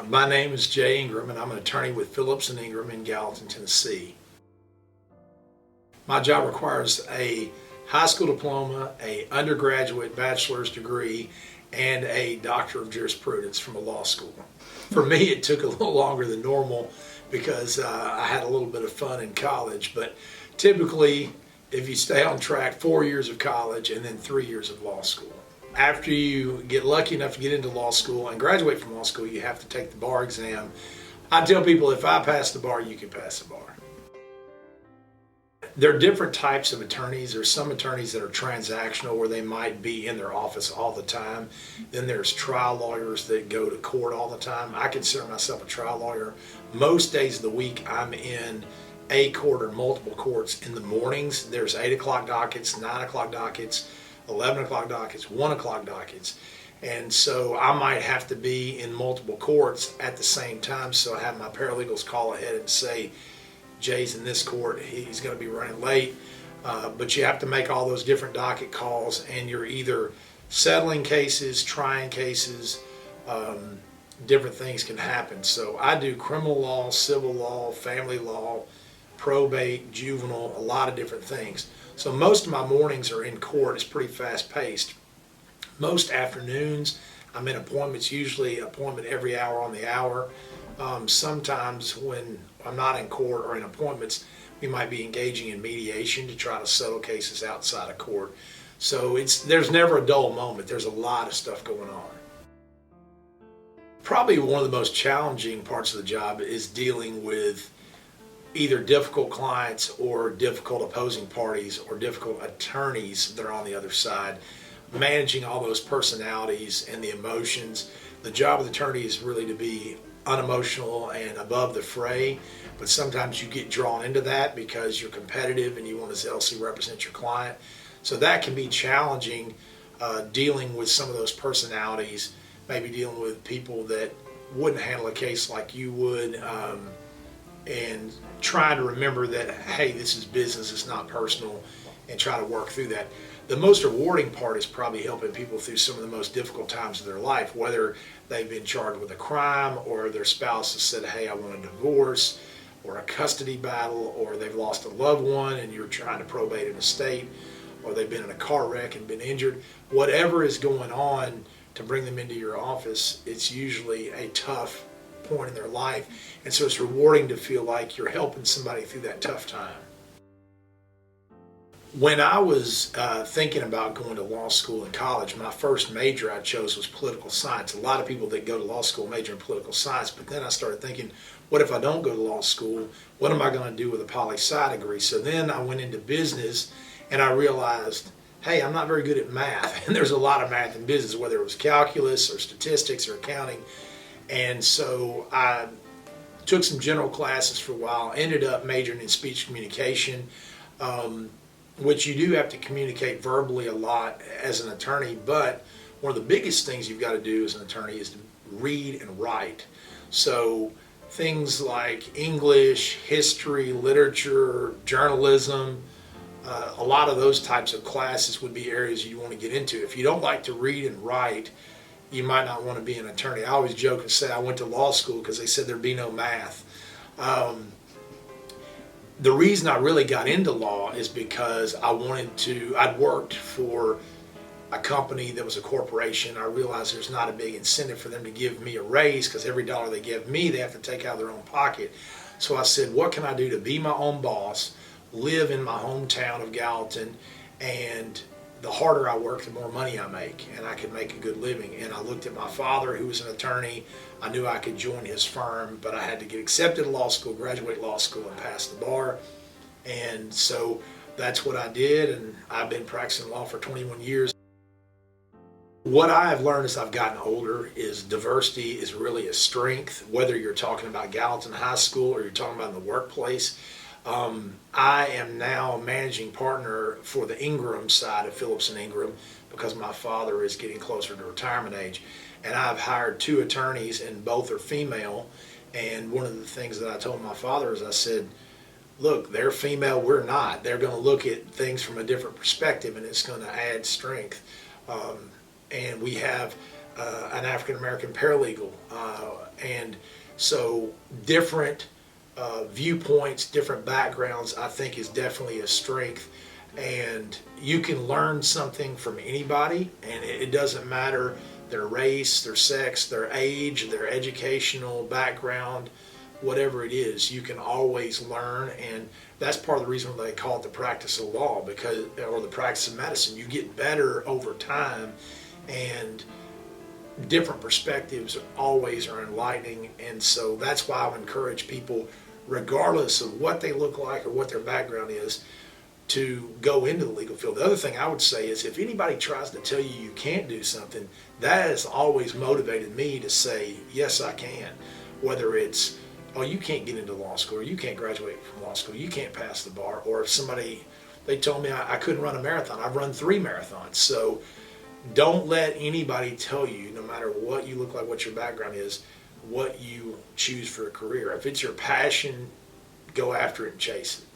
My name is Jay Ingram, and I'm an attorney with Phillips Ingrum in Gallatin, Tennessee. My job requires a high school diploma, a undergraduate bachelor's degree, and a doctor of jurisprudence from a law school. For me, it took a little longer than normal because I had a little bit of fun in college, but typically, if you stay on track, 4 years of college and then 3 years of law school. After you get lucky enough to get into law school and graduate from law school, you have to take the bar exam. I tell people, if I pass the bar, you can pass the bar. There are different types of attorneys. There's some attorneys that are transactional, where they might be in their office all the time. Then there's trial lawyers that go to court all the time. I consider myself a trial lawyer. Most days of the week, I'm in a court or multiple courts in the mornings. There's 8 o'clock dockets, 9 o'clock dockets, 11 o'clock dockets, 1 o'clock dockets. And so I might have to be in multiple courts at the same time. So I have my paralegals call ahead and say, Jay's in this court, he's going to be running late. But you have to make all those different docket calls, and you're either settling cases, trying cases, different things can happen. So I do criminal law, civil law, family law, probate, juvenile, a lot of different things. So most of my mornings are in court. It's pretty fast paced. Most afternoons I'm in appointments, usually appointment every hour on the hour. Sometimes when I'm not in court or in appointments, we might be engaging in mediation to try to settle cases outside of court. So there's never a dull moment. There's a lot of stuff going on. Probably one of the most challenging parts of the job is dealing with either difficult clients or difficult opposing parties or difficult attorneys that are on the other side. Managing all those personalities and the emotions. The job of the attorney is really to be unemotional and above the fray, but sometimes you get drawn into that because you're competitive and you want to zealously represent your client. So that can be challenging, dealing with some of those personalities, maybe dealing with people that wouldn't handle a case like you would, and trying to remember that, hey, this is business, it's not personal, and try to work through that. The most rewarding part is probably helping people through some of the most difficult times of their life, whether they've been charged with a crime or their spouse has said, hey, I want a divorce, or a custody battle, or they've lost a loved one and you're trying to probate an estate, or they've been in a car wreck and been injured. Whatever is going on to bring them into your office, it's usually a tough point in their life, and so it's rewarding to feel like you're helping somebody through that tough time. When I was thinking about going to law school in college, my first major I chose was political science. A lot of people that go to law school major in political science, but then I started thinking, what if I don't go to law school? What am I going to do with a poli-sci degree? So then I went into business, and I realized, hey, I'm not very good at math, and there's a lot of math in business, whether it was calculus or statistics or accounting. And so I took some general classes for a while, ended up majoring in speech communication, which you do have to communicate verbally a lot as an attorney, but one of the biggest things you've got to do as an attorney is to read and write. So things like English, history, literature, journalism, a lot of those types of classes would be areas you want to get into. If you don't like to read and write, you might not want to be an attorney. I always joke and say I went to law school because they said there'd be no math. The reason I really got into law is because I'd worked for a company that was a corporation. I realized there's not a big incentive for them to give me a raise because every dollar they give me, they have to take out of their own pocket. So I said, what can I do to be my own boss, live in my hometown of Gallatin, and the harder I work, the more money I make, and I could make a good living. And I looked at my father, who was an attorney. I knew I could join his firm, but I had to get accepted to law school, graduate law school, and pass the bar. And so that's what I did, and I've been practicing law for 21 years. What I have learned as I've gotten older is diversity is really a strength, whether you're talking about Gallatin High School or you're talking about in the workplace. I am now managing partner for the Ingram side of Phillips Ingrum because my father is getting closer to retirement age. And I've hired 2 attorneys, and both are female. And one of the things that I told my father is I said, look, they're female, we're not. They're going to look at things from a different perspective, and it's going to add strength. And we have an African American paralegal, and so different viewpoints, different backgrounds, I think is definitely a strength. And you can learn something from anybody, and it doesn't matter their race, their sex, their age, their educational background, whatever it is. You can always learn, and that's part of the reason they call it the practice of law, because, or the practice of medicine. You get better over time, and different perspectives always are enlightening. And so that's why I encourage people, regardless of what they look like or what their background is, to go into the legal field. The other thing I would say is, if anybody tries to tell you you can't do something, that has always motivated me to say, yes, I can. Whether it's, oh, you can't get into law school, or you can't graduate from law school, you can't pass the bar, or if somebody, they told me I couldn't run a marathon, I've run 3 marathons. So don't let anybody tell you, no matter what you look like, what your background is, what you choose for a career. If it's your passion, go after it and chase it.